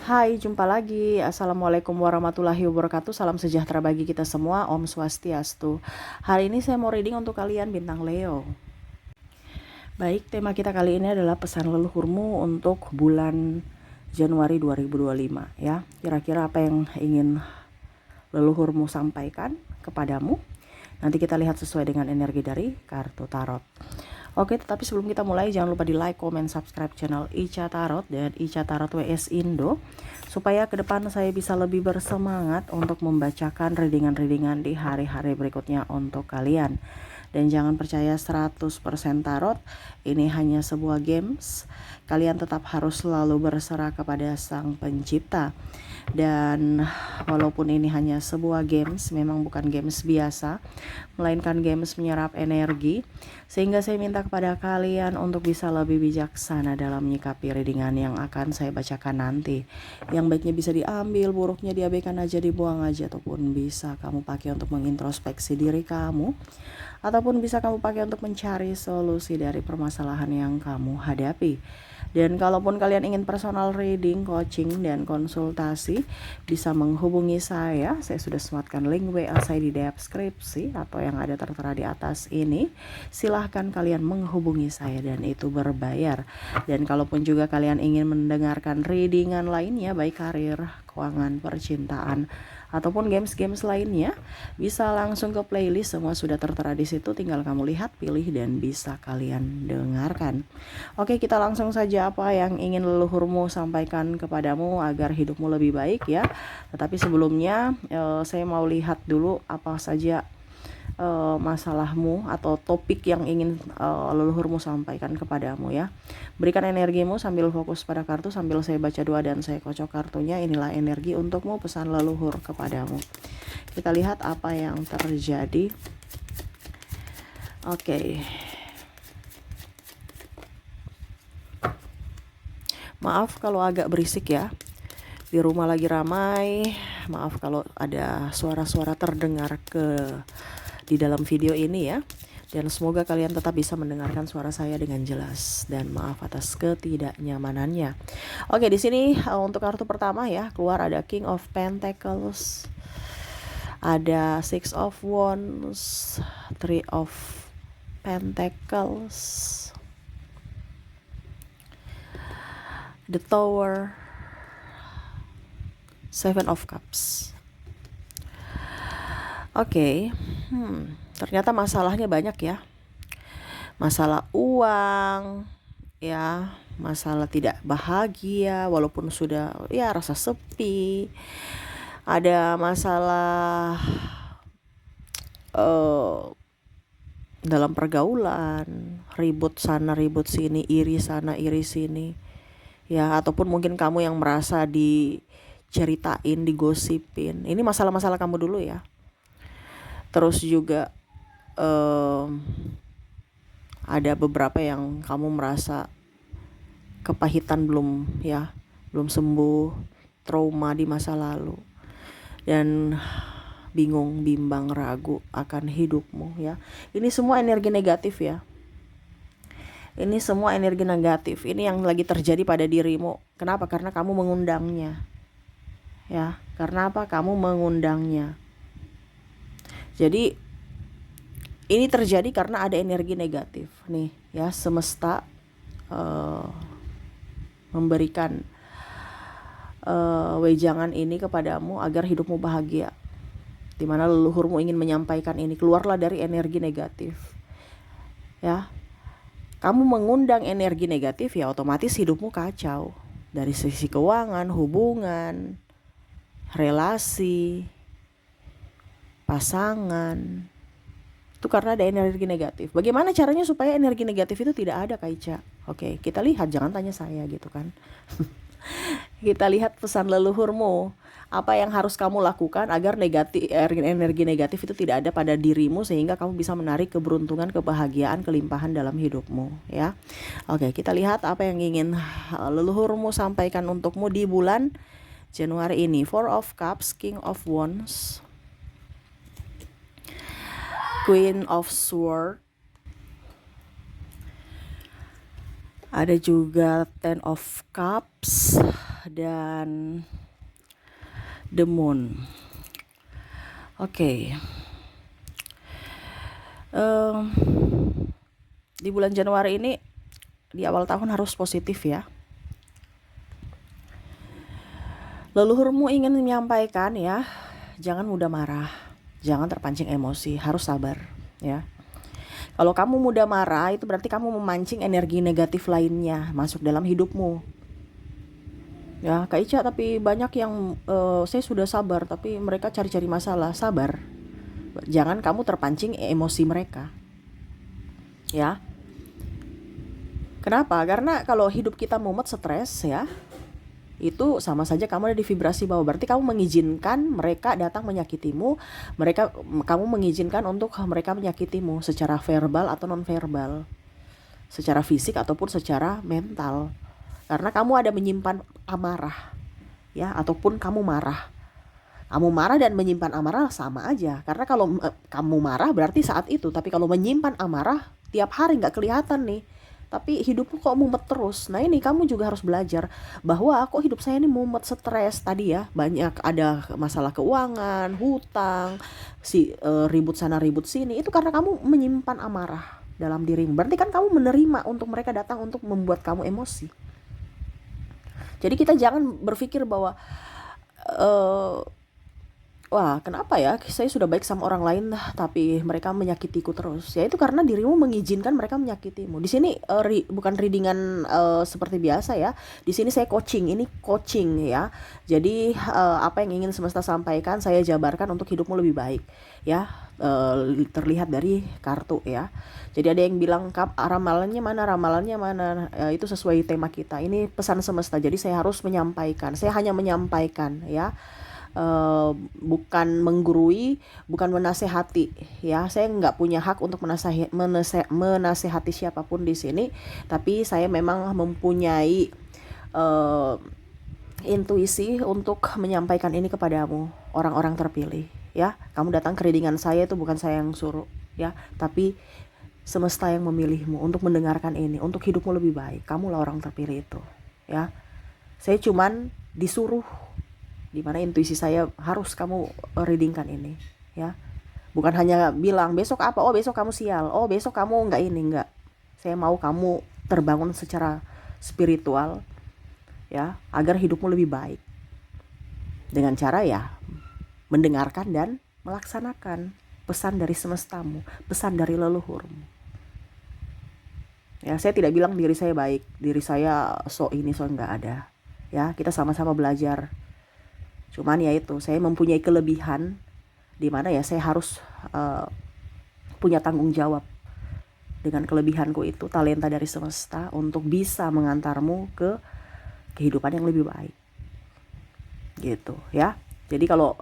Hai, jumpa lagi. Assalamualaikum warahmatullahi wabarakatuh. Salam sejahtera bagi kita semua. Om Swastiastu. Hari ini saya mau reading untuk kalian bintang Leo. Baik, tema kita kali ini adalah pesan leluhurmu untuk bulan Januari 2025 ya. Kira-kira apa yang ingin leluhurmu sampaikan kepadamu? Nanti kita lihat sesuai dengan energi dari kartu tarot. Oke, tetapi sebelum kita mulai jangan lupa di like, comment, subscribe channel Ica Tarot dan Ica Tarot WS Indo supaya ke depan saya bisa lebih bersemangat untuk membacakan readingan-readingan di hari-hari berikutnya untuk kalian. Dan jangan percaya 100% tarot, ini hanya sebuah games. Kalian tetap harus selalu berserah kepada Sang Pencipta. Dan walaupun ini hanya sebuah games, memang bukan games biasa, melainkan games menyerap energi, sehingga saya minta kepada kalian untuk bisa lebih bijaksana dalam menyikapi readingan yang akan saya bacakan nanti. Yang baiknya bisa diambil, buruknya diabaikan aja, dibuang aja, ataupun bisa kamu pakai untuk mengintrospeksi diri kamu, ataupun bisa kamu pakai untuk mencari solusi dari permasalahan yang kamu hadapi. Dan kalaupun kalian ingin personal reading, coaching, dan konsultasi, bisa menghubungi saya. Saya sudah sematkan link WA saya di deskripsi atau yang ada tertera di atas ini. Silahkan kalian menghubungi saya dan itu berbayar. Dan kalaupun juga kalian ingin mendengarkan readingan lainnya, baik karir, keuangan, percintaan, ataupun games-games lainnya, bisa langsung ke playlist, semua sudah tertera di situ, tinggal kamu lihat, pilih, dan bisa kalian dengarkan. Oke, kita langsung saja apa yang ingin leluhurmu sampaikan kepadamu agar hidupmu lebih baik ya. Tetapi sebelumnya saya mau lihat dulu apa saja masalahmu atau topik yang ingin leluhurmu sampaikan kepadamu ya. Berikan energimu sambil fokus pada kartu sambil saya baca doa dan saya kocok kartunya. Inilah energi untukmu, pesan leluhur kepadamu. Kita lihat apa yang terjadi. Oke. Maaf kalau agak berisik ya. Di rumah lagi ramai. Maaf kalau ada suara-suara terdengar di dalam video ini ya. Dan semoga kalian tetap bisa mendengarkan suara saya dengan jelas, dan maaf atas ketidaknyamanannya. Oke, di sini untuk kartu pertama ya, keluar ada King of Pentacles, ada Six of Wands, Three of Pentacles, The Tower, Seven of Cups. Oke, ternyata masalahnya banyak ya. Masalah uang, ya, masalah tidak bahagia walaupun sudah ya rasa sepi. Ada masalah dalam pergaulan, ribut sana ribut sini, iri sana iri sini. Ya, ataupun mungkin kamu yang merasa diceritain, digosipin. Ini masalah-masalah kamu dulu ya. Terus juga ada beberapa yang kamu merasa kepahitan belum sembuh, trauma di masa lalu, dan bingung, bimbang, ragu akan hidupmu ya. Ini semua energi negatif ya. Ini semua energi negatif. Ini yang lagi terjadi pada dirimu. Kenapa? Karena kamu mengundangnya. Ya, karena apa? Kamu mengundangnya. Jadi ini terjadi karena ada energi negatif nih ya. Semesta memberikan wejangan ini kepadamu agar hidupmu bahagia, dimana leluhurmu ingin menyampaikan ini. Keluarlah dari energi negatif ya. Kamu mengundang energi negatif ya, otomatis hidupmu kacau dari sisi keuangan, hubungan, relasi, pasangan. Itu karena ada energi negatif. Bagaimana caranya supaya energi negatif itu tidak ada, Kak Ica? Oke, kita lihat, jangan tanya saya gitu kan. Kita lihat pesan leluhurmu. Apa yang harus kamu lakukan agar energi negatif itu tidak ada pada dirimu, sehingga kamu bisa menarik keberuntungan, kebahagiaan, kelimpahan dalam hidupmu ya. Oke, kita lihat apa yang ingin leluhurmu sampaikan untukmu di bulan Januari ini. Four of Cups, King of Wands, Queen of Swords, ada juga Ten of Cups, dan the moon. Oke. Di bulan Januari ini, di awal tahun harus positif ya. Leluhurmu ingin menyampaikan ya, jangan mudah marah, jangan terpancing emosi, harus sabar ya. Kalau kamu mudah marah, itu berarti kamu memancing energi negatif lainnya masuk dalam hidupmu. Ya, Kak Ica, tapi banyak yang saya sudah sabar, tapi mereka cari-cari masalah. Sabar. Jangan kamu terpancing emosi mereka. Ya. Kenapa? Karena kalau hidup kita mumet, stres ya, itu sama saja kamu ada di vibrasi bawah. Berarti kamu mengizinkan mereka datang menyakitimu, kamu mengizinkan untuk mereka menyakitimu secara verbal atau non verbal, secara fisik ataupun secara mental. Karena kamu ada menyimpan amarah ya, ataupun kamu marah. Kamu marah dan menyimpan amarah sama aja. Karena kalau kamu marah berarti saat itu, tapi kalau menyimpan amarah tiap hari nggak kelihatan nih, tapi hidupku kok mumet terus. Nah ini kamu juga harus belajar bahwa kok hidup saya ini mumet, stres tadi ya, banyak ada masalah keuangan, hutang, ribut sana ribut sini. Itu karena kamu menyimpan amarah dalam dirimu. Berarti kan kamu menerima untuk mereka datang untuk membuat kamu emosi. Jadi kita jangan berpikir bahwa wah, kenapa ya saya sudah baik sama orang lain tapi mereka menyakitiku terus. Ya itu karena dirimu mengizinkan mereka menyakitimu. Di sini bukan readingan seperti biasa ya. Di sini saya coaching, ini coaching ya. Jadi apa yang ingin semesta sampaikan saya jabarkan untuk hidupmu lebih baik ya. Terlihat dari kartu ya. Jadi ada yang bilang, "Kap, ramalannya mana?" Itu sesuai tema kita. Ini pesan semesta. Jadi saya harus menyampaikan. Saya hanya menyampaikan ya. Bukan menggurui, bukan menasehati ya. Saya nggak punya hak untuk menasehati siapapun di sini, tapi saya memang mempunyai intuisi untuk menyampaikan ini kepadamu, orang-orang terpilih ya. Kamu datang ke readingan saya itu bukan saya yang suruh ya, tapi semesta yang memilihmu untuk mendengarkan ini, untuk hidupmu lebih baik. Kamulah orang terpilih itu ya. Saya cuman disuruh, dimana intuisi saya harus kamu readingkan ini ya. Bukan hanya bilang besok apa, oh besok kamu sial, oh besok kamu enggak. Saya mau kamu terbangun secara spiritual ya, agar hidupmu lebih baik dengan cara ya mendengarkan dan melaksanakan pesan dari semestamu, pesan dari leluhurmu ya. Saya tidak bilang diri saya baik, diri saya so ini so enggak, ada ya. Kita sama-sama belajar. Cuman ya itu, saya mempunyai kelebihan di mana ya saya harus punya tanggung jawab dengan kelebihanku itu, talenta dari semesta untuk bisa mengantarmu ke kehidupan yang lebih baik. Gitu ya. Jadi kalau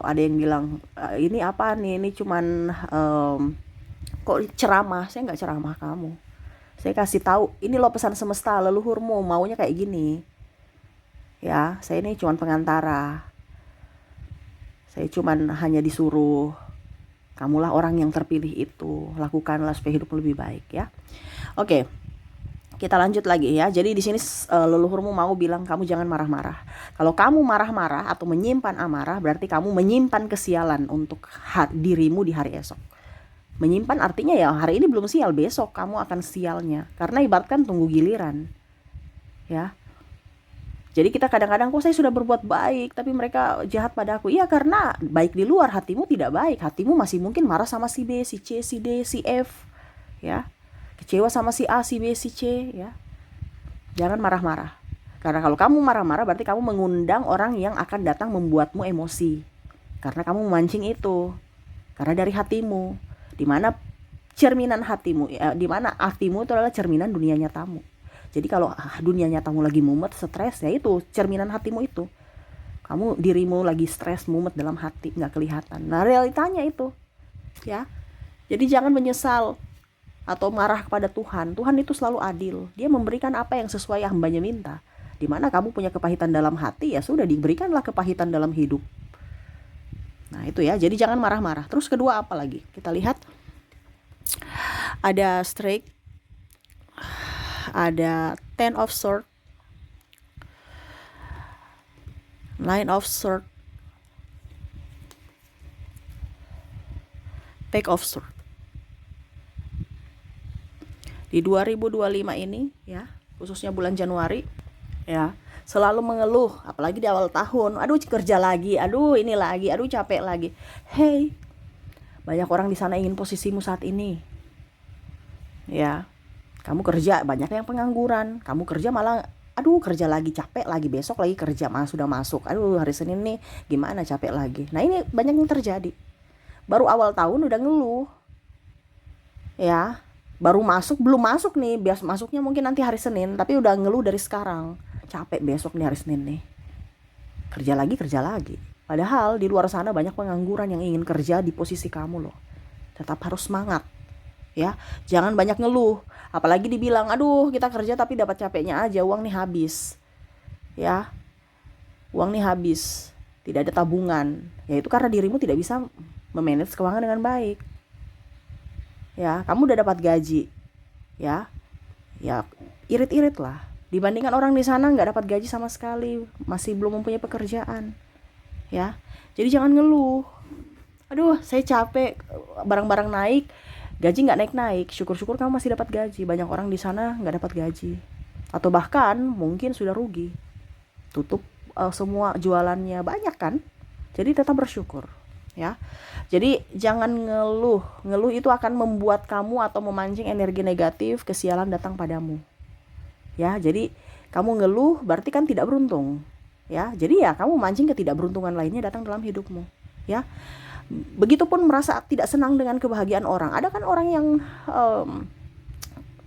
ada yang bilang ini apa nih, ini cuman kok ceramah, saya nggak ceramah kamu. Saya kasih tahu, ini loh pesan semesta, leluhurmu maunya kayak gini. Ya, saya ini cuman pengantara. Saya cuman hanya disuruh, kamulah orang yang terpilih itu, lakukanlah supaya hidup lebih baik ya. Oke. Kita lanjut lagi ya. Jadi di sini leluhurmu mau bilang kamu jangan marah-marah. Kalau kamu marah-marah atau menyimpan amarah, berarti kamu menyimpan kesialan untuk dirimu di hari esok. Menyimpan artinya ya hari ini belum sial, besok kamu akan sialnya. Karena ibaratkan tunggu giliran. Ya. Jadi kita kadang-kadang, kok saya sudah berbuat baik tapi mereka jahat pada aku. Iya, karena baik di luar, hatimu tidak baik. Hatimu masih mungkin marah sama si B, si C, si D, si F ya. Kecewa sama si A, si B, si C ya. Jangan marah-marah. Karena kalau kamu marah-marah berarti kamu mengundang orang yang akan datang membuatmu emosi. Karena kamu memancing itu. Karena dari hatimu. Dimana cerminan hatimu, dimana hatimu itu adalah cerminan dunia nyatamu. Jadi kalau dunia nyatamu lagi mumet, stres, ya itu cerminan hatimu itu. Kamu dirimu lagi stres, mumet dalam hati, nggak kelihatan. Nah realitanya itu, ya. Jadi jangan menyesal atau marah kepada Tuhan. Tuhan itu selalu adil. Dia memberikan apa yang sesuai hambanya minta. Dimana kamu punya kepahitan dalam hati, ya sudah diberikanlah kepahitan dalam hidup. Nah itu ya. Jadi jangan marah-marah. Terus kedua apa lagi? Kita lihat ada strike. Ada Ten of Swords, Nine of Swords, Page of Swords. Di 2025 ini ya, khususnya bulan Januari ya, selalu mengeluh, apalagi di awal tahun, aduh kerja lagi, aduh ini lagi, aduh capek lagi. Hey, banyak orang di sana ingin posisimu saat ini. Ya, kamu kerja, banyak yang pengangguran, kamu kerja malah aduh kerja lagi, capek lagi, besok lagi kerja, malah sudah masuk, aduh hari Senin nih gimana, capek lagi. Nah ini banyak yang terjadi, baru awal tahun udah ngeluh ya, baru masuk, belum masuk nih, bias masuknya mungkin nanti hari Senin, tapi udah ngeluh dari sekarang, capek besok nih hari Senin nih, kerja lagi. Padahal di luar sana banyak pengangguran yang ingin kerja di posisi kamu loh. Tetap harus semangat ya, jangan banyak ngeluh, apalagi dibilang aduh kita kerja tapi dapat capeknya aja, uang nih habis ya, uang nih habis, tidak ada tabungan, ya itu karena dirimu tidak bisa memanage keuangan dengan baik ya. Kamu udah dapat gaji ya, irit-irit lah dibandingkan orang di sana nggak dapat gaji sama sekali, masih belum mempunyai pekerjaan ya. Jadi jangan ngeluh, aduh saya capek, barang-barang naik, gaji nggak naik, syukur-syukur kamu masih dapat gaji. Banyak orang di sana nggak dapat gaji, atau bahkan mungkin sudah rugi, tutup semua jualannya, banyak kan. Jadi tetap bersyukur ya. Jadi jangan ngeluh itu akan membuat kamu atau memancing energi negatif, kesialan datang padamu ya. Jadi kamu ngeluh berarti kan tidak beruntung ya, jadi ya kamu mancing ketidakberuntungan lainnya datang dalam hidupmu ya. Begitupun merasa tidak senang dengan kebahagiaan orang, ada kan orang yang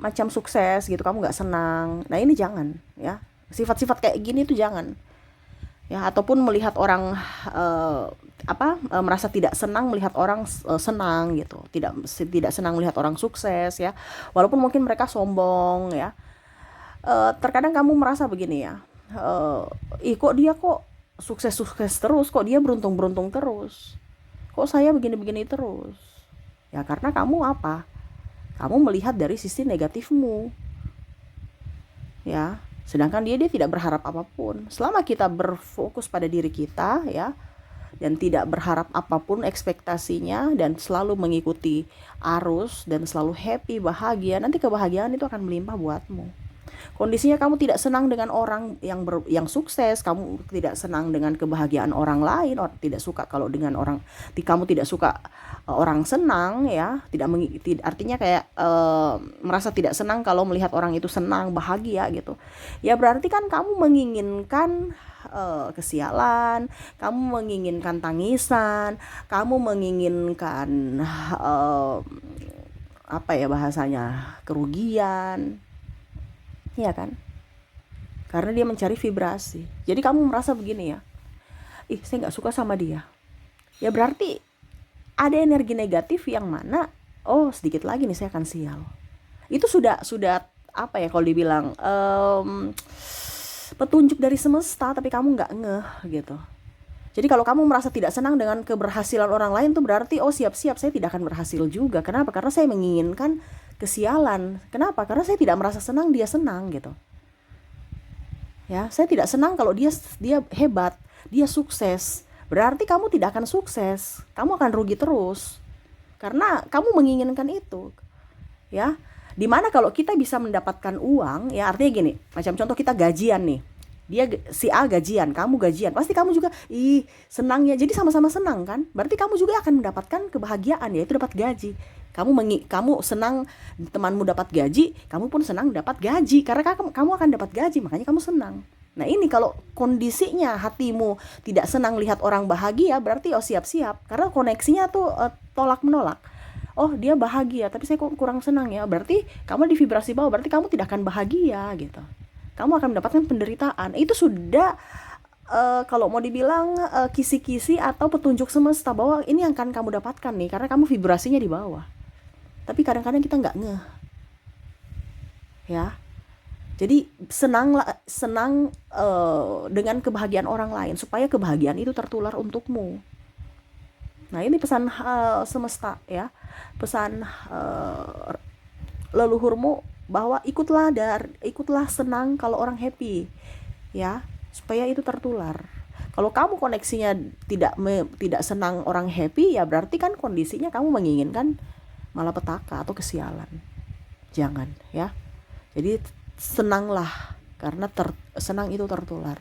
macam sukses gitu, kamu nggak senang. Nah ini jangan ya, sifat-sifat kayak gini tuh jangan ya. Ataupun melihat orang merasa tidak senang melihat orang senang gitu, tidak senang melihat orang sukses ya, walaupun mungkin mereka sombong ya. Terkadang kamu merasa begini ya, kok dia kok sukses terus, kok dia beruntung terus, kok saya begini terus ya. Karena kamu kamu melihat dari sisi negatifmu ya, sedangkan dia tidak berharap apapun. Selama kita berfokus pada diri kita ya, dan tidak berharap apapun ekspektasinya, dan selalu mengikuti arus dan selalu happy, bahagia, nanti kebahagiaan itu akan melimpah buatmu. Kondisinya kamu tidak senang dengan orang yang sukses, kamu tidak senang dengan kebahagiaan orang lain, tidak suka kalau dengan orang, kamu tidak suka orang senang ya, artinya kayak merasa tidak senang kalau melihat orang itu senang, bahagia gitu. Ya berarti kan kamu menginginkan kesialan, kamu menginginkan tangisan, kamu menginginkan bahasanya kerugian. Iya kan? Karena dia mencari vibrasi. Jadi kamu merasa begini ya, saya nggak suka sama dia. Ya berarti ada energi negatif yang mana, sedikit lagi nih saya akan sial. Itu sudah kalau dibilang petunjuk dari semesta, tapi kamu nggak ngeh gitu. Jadi kalau kamu merasa tidak senang dengan keberhasilan orang lain tuh berarti siap-siap saya tidak akan berhasil juga. Kenapa? Karena saya menginginkan kesialan. Kenapa? Karena saya tidak merasa senang dia senang gitu. Ya, saya tidak senang kalau dia hebat, dia sukses. Berarti kamu tidak akan sukses. Kamu akan rugi terus. Karena kamu menginginkan itu. Ya. Dimana kalau kita bisa mendapatkan uang, ya artinya gini, macam contoh kita gajian nih. Dia si A gajian, kamu gajian, pasti kamu juga senang ya. Jadi sama-sama senang kan? Berarti kamu juga akan mendapatkan kebahagiaan, yaitu dapat gaji. Kamu senang temanmu dapat gaji, kamu pun senang dapat gaji karena kamu akan dapat gaji, makanya kamu senang. Nah ini kalau kondisinya hatimu tidak senang lihat orang bahagia, berarti siap-siap, karena koneksinya tuh tolak menolak. Dia bahagia tapi saya kok kurang senang ya, berarti kamu di vibrasi bawah, berarti kamu tidak akan bahagia gitu. Kamu akan mendapatkan penderitaan. Itu sudah kalau mau dibilang kisi-kisi atau petunjuk semesta bahwa ini yang akan kamu dapatkan nih, karena kamu vibrasinya di bawah. Tapi kadang-kadang kita nggak ngeh ya. Jadi senang dengan kebahagiaan orang lain supaya kebahagiaan itu tertular untukmu. Nah ini pesan semesta ya, pesan leluhurmu bahwa ikutlah senang kalau orang happy ya, supaya itu tertular. Kalau kamu koneksinya tidak senang orang happy, ya berarti kan kondisinya kamu menginginkan malapetaka atau kesialan. Jangan ya. Jadi senanglah, karena senang itu tertular.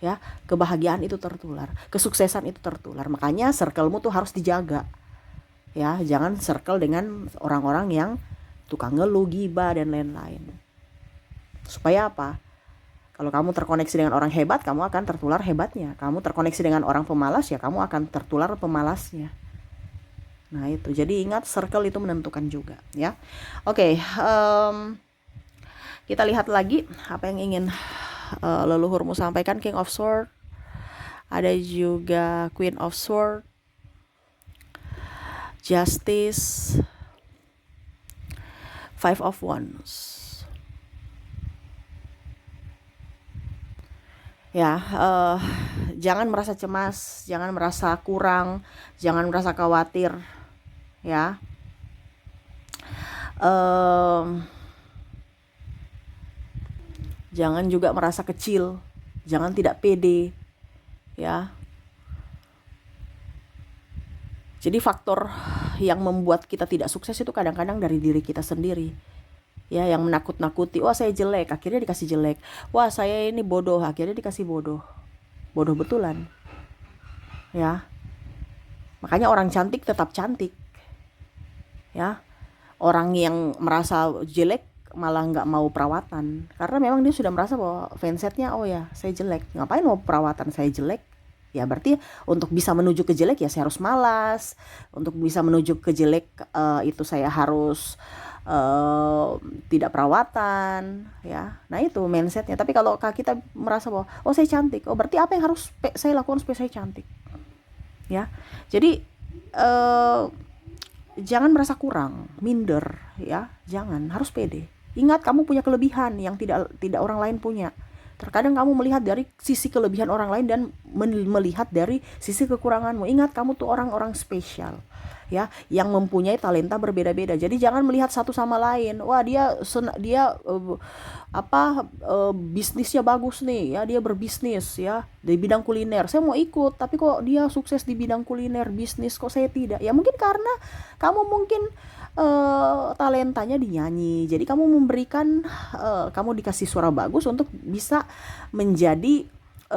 Ya, kebahagiaan itu tertular, kesuksesan itu tertular. Makanya circle-mu tuh harus dijaga. Ya, jangan circle dengan orang-orang yang tukang ngeluh, gibah dan lain-lain. Supaya apa? Kalau kamu terkoneksi dengan orang hebat, kamu akan tertular hebatnya. Kamu terkoneksi dengan orang pemalas, ya kamu akan tertular pemalasnya. Nah itu, jadi ingat circle itu menentukan juga ya. Oke, kita lihat lagi apa yang ingin leluhurmu sampaikan. King of Sword, ada juga Queen of Sword, Justice, Five of Wands. Ya, jangan merasa cemas, jangan merasa kurang, jangan merasa khawatir, ya. Jangan juga merasa kecil, jangan tidak pede, ya. Jadi faktor yang membuat kita tidak sukses itu kadang-kadang dari diri kita sendiri. Ya, yang menakut-nakuti, wah saya jelek, akhirnya dikasih jelek. Wah saya ini bodoh, akhirnya dikasih bodoh. Bodoh betulan. Ya. Makanya orang cantik tetap cantik. Ya. Orang yang merasa jelek malah nggak mau perawatan, karena memang dia sudah merasa bahwa fansetnya, oh ya saya jelek, ngapain mau perawatan, saya jelek. Ya berarti untuk bisa menuju ke jelek ya saya harus malas. Untuk bisa menuju ke jelek itu saya harus tidak perawatan, ya. Nah itu mindsetnya. Tapi kalau kita merasa bahwa oh saya cantik, oh berarti apa yang harus saya lakukan supaya saya cantik, ya. Jadi jangan merasa kurang, minder, ya. Jangan, harus pede. Ingat kamu punya kelebihan yang tidak orang lain punya. Terkadang kamu melihat dari sisi kelebihan orang lain dan melihat dari sisi kekuranganmu. Ingat kamu tuh orang-orang spesial, ya, yang mempunyai talenta berbeda-beda. Jadi jangan melihat satu sama lain. Wah dia bisnisnya bagus nih, ya, dia berbisnis ya di bidang kuliner. Saya mau ikut, tapi kok dia sukses di bidang kuliner bisnis, kok saya tidak? Ya mungkin karena kamu mungkin talentanya di nyanyi. Jadi kamu memberikan kamu dikasih suara bagus untuk bisa menjadi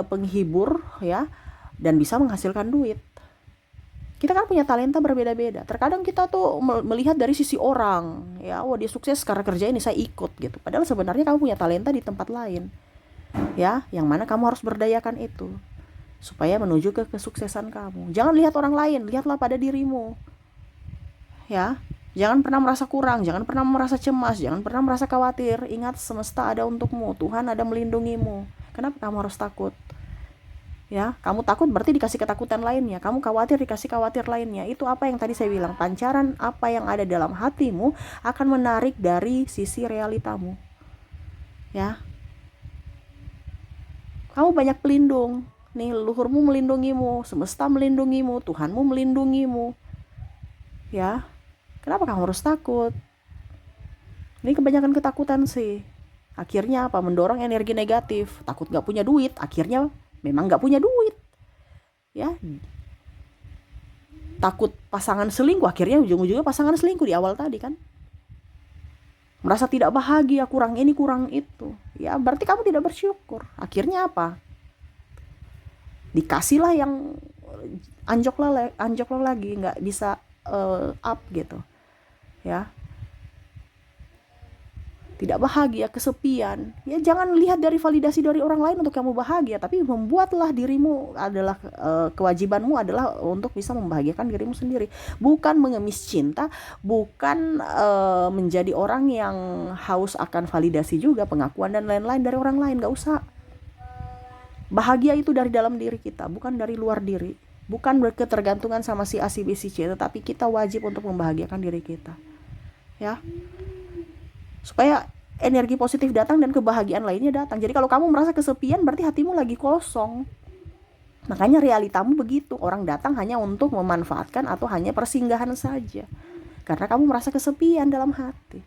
penghibur, ya, dan bisa menghasilkan duit. Kita kan punya talenta berbeda-beda. Terkadang kita tuh melihat dari sisi orang, ya, wah dia sukses karena kerja ini saya ikut gitu. Padahal sebenarnya kamu punya talenta di tempat lain, ya, yang mana kamu harus berdayakan itu supaya menuju ke kesuksesan kamu. Jangan lihat orang lain, lihatlah pada dirimu, ya. Jangan pernah merasa kurang, jangan pernah merasa cemas, jangan pernah merasa khawatir. Ingat semesta ada untukmu, Tuhan ada melindungimu. Kenapa kamu harus takut? Ya, kamu takut berarti dikasih ketakutan lainnya. Kamu khawatir dikasih khawatir lainnya. Itu apa yang tadi saya bilang, pancaran apa yang ada dalam hatimu akan menarik dari sisi realitamu. Ya. Kamu banyak pelindung. Nih, leluhurmu melindungimu, semesta melindungimu, Tuhanmu melindungimu. Ya. Kenapa kamu harus takut? Ini kebanyakan ketakutan sih. Akhirnya apa? Mendorong energi negatif. Takut gak punya duit, akhirnya memang gak punya duit. Ya. Takut pasangan selingkuh, akhirnya ujung-ujungnya pasangan selingkuh di awal tadi kan. Merasa tidak bahagia, kurang ini, kurang itu. Ya, berarti kamu tidak bersyukur. Akhirnya apa? Dikasihlah yang anjok lagi, gak bisa up gitu. Ya, tidak bahagia, kesepian. Ya jangan lihat dari validasi dari orang lain untuk kamu bahagia, tapi membuatlah dirimu adalah kewajibanmu adalah untuk bisa membahagiakan dirimu sendiri. Bukan mengemis cinta, bukan menjadi orang yang haus akan validasi juga, pengakuan dan lain-lain dari orang lain. Gak usah. Bahagia itu dari dalam diri kita, bukan dari luar diri. Bukan berketergantungan sama si A, si B, si C, tetapi kita wajib untuk membahagiakan diri kita. Ya, supaya energi positif datang dan kebahagiaan lainnya datang. Jadi kalau kamu merasa kesepian berarti hatimu lagi kosong. Makanya realitamu begitu, orang datang hanya untuk memanfaatkan atau hanya persinggahan saja, karena kamu merasa kesepian dalam hati.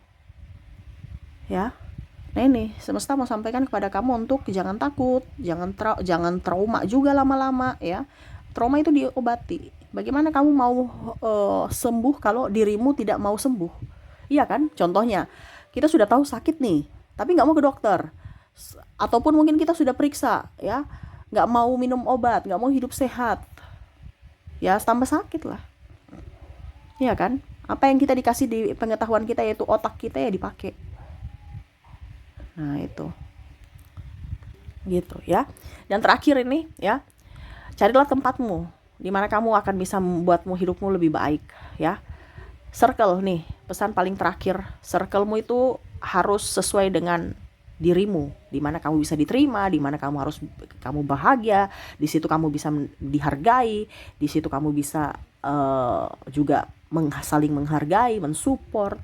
Ya, Nah ini semesta mau sampaikan kepada kamu untuk jangan takut, jangan trauma juga lama-lama ya. Trauma itu diobati. Bagaimana kamu mau sembuh kalau dirimu tidak mau sembuh? Iya kan? Contohnya, kita sudah tahu sakit nih, tapi nggak mau ke dokter. Ataupun mungkin kita sudah periksa ya, nggak mau minum obat, nggak mau hidup sehat, ya tambah sakit lah. Iya kan? Apa yang kita dikasih di pengetahuan kita yaitu otak kita ya dipakai. Nah itu gitu ya. Dan terakhir ini ya, carilah tempatmu di mana kamu akan bisa membuatmu hidupmu lebih baik ya. Circle nih, pesan paling terakhir, circlemu itu harus sesuai dengan dirimu, di mana kamu bisa diterima, di mana kamu bahagia, di situ kamu bisa dihargai, di situ kamu bisa juga saling menghargai, mensupport.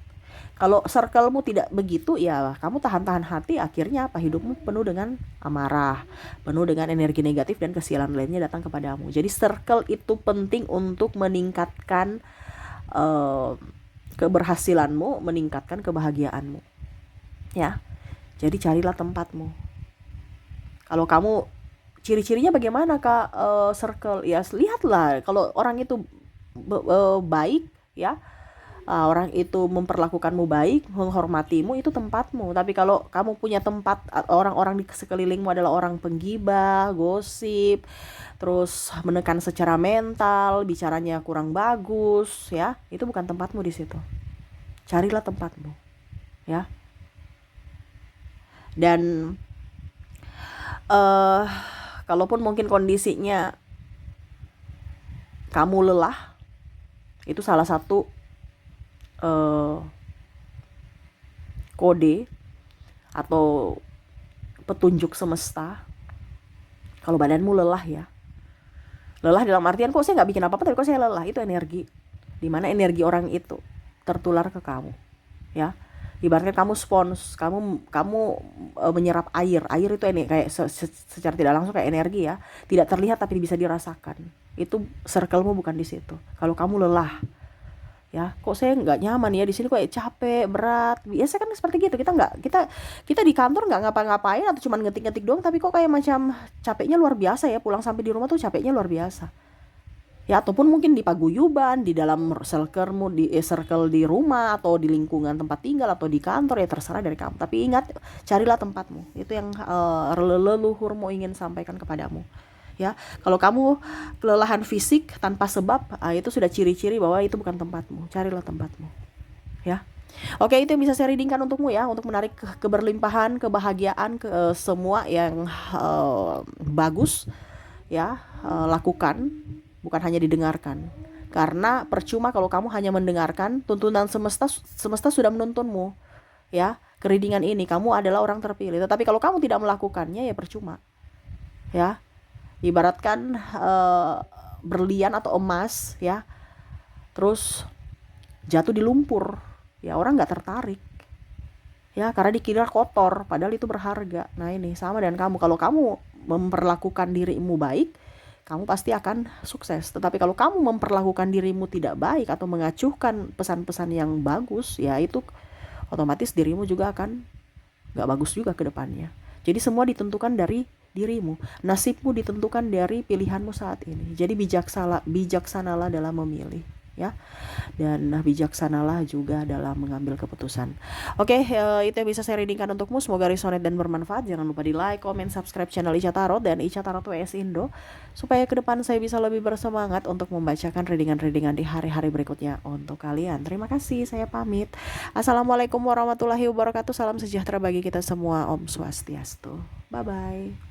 Kalau circlemu tidak begitu ya kamu tahan-tahan hati, akhirnya apa, hidupmu penuh dengan amarah, penuh dengan energi negatif dan kesialan lainnya datang kepadamu. Jadi circle itu penting untuk meningkatkan keberhasilanmu, meningkatkan kebahagiaanmu ya. Jadi carilah tempatmu. Kalau kamu ciri-cirinya bagaimana kak, circle ya lihatlah kalau orang itu baik ya, orang itu memperlakukanmu baik, menghormatimu, itu tempatmu. Tapi kalau kamu punya tempat, orang-orang di sekelilingmu adalah orang penggibah, gosip, terus menekan secara mental, bicaranya kurang bagus, ya, itu bukan tempatmu di situ. Carilah tempatmu, ya. Dan kalaupun mungkin kondisinya kamu lelah, itu salah satu kode atau petunjuk semesta kalau badanmu lelah ya. Lelah dalam artian kok saya nggak bikin apa-apa tapi kok saya lelah, itu energi. Dimana energi orang itu tertular ke kamu ya. Ibaratnya kamu spons, kamu menyerap air itu ini kayak secara tidak langsung kayak energi ya, tidak terlihat tapi bisa dirasakan. Itu circlemu bukan di situ. Kalau kamu lelah ya, kok saya nggak nyaman ya di sini, kok capek, berat, biasa kan seperti gitu. Kita di kantor nggak ngapa-ngapain atau cuma ngetik-ngetik doang, tapi kok kayak macam capeknya luar biasa ya, pulang sampai di rumah tuh capeknya luar biasa ya. Ataupun mungkin di paguyuban, di dalam circle di rumah atau di lingkungan tempat tinggal atau di kantor, ya terserah dari kamu. Tapi ingat, carilah tempatmu. Itu yang leluhurmu ingin sampaikan kepadamu ya. Kalau kamu kelelahan fisik tanpa sebab, itu sudah ciri-ciri bahwa itu bukan tempatmu. Carilah tempatmu ya. Oke, itu yang bisa saya readingkan untukmu ya, untuk menarik keberlimpahan, kebahagiaan, semua yang bagus ya. Lakukan, bukan hanya didengarkan. Karena percuma kalau kamu hanya mendengarkan, tuntunan semesta sudah menuntunmu ya. Kereadingan ini kamu adalah orang terpilih, tetapi kalau kamu tidak melakukannya ya percuma ya. Ibaratkan berlian atau emas ya, terus jatuh di lumpur ya, orang nggak tertarik ya, karena dikira kotor padahal itu berharga. Nah ini sama dengan kamu, kalau kamu memperlakukan dirimu baik, kamu pasti akan sukses. Tetapi kalau kamu memperlakukan dirimu tidak baik atau mengacuhkan pesan-pesan yang bagus, ya itu otomatis dirimu juga akan nggak bagus juga ke depannya. Jadi semua ditentukan dari dirimu. Nasibmu ditentukan dari pilihanmu saat ini. Jadi bijaksanalah dalam memilih ya. Dan bijaksanalah juga dalam mengambil keputusan. Oke, itu yang bisa saya readingkan untukmu. Semoga resonate dan bermanfaat. Jangan lupa di like, comment, subscribe channel Ica Tarot dan Ica Tarot WS Indo, supaya ke depan saya bisa lebih bersemangat untuk membacakan readingan-readingan di hari-hari berikutnya untuk kalian. Terima kasih, saya pamit. Assalamualaikum warahmatullahi wabarakatuh. Salam sejahtera bagi kita semua. Om Swastiastu. Bye-bye.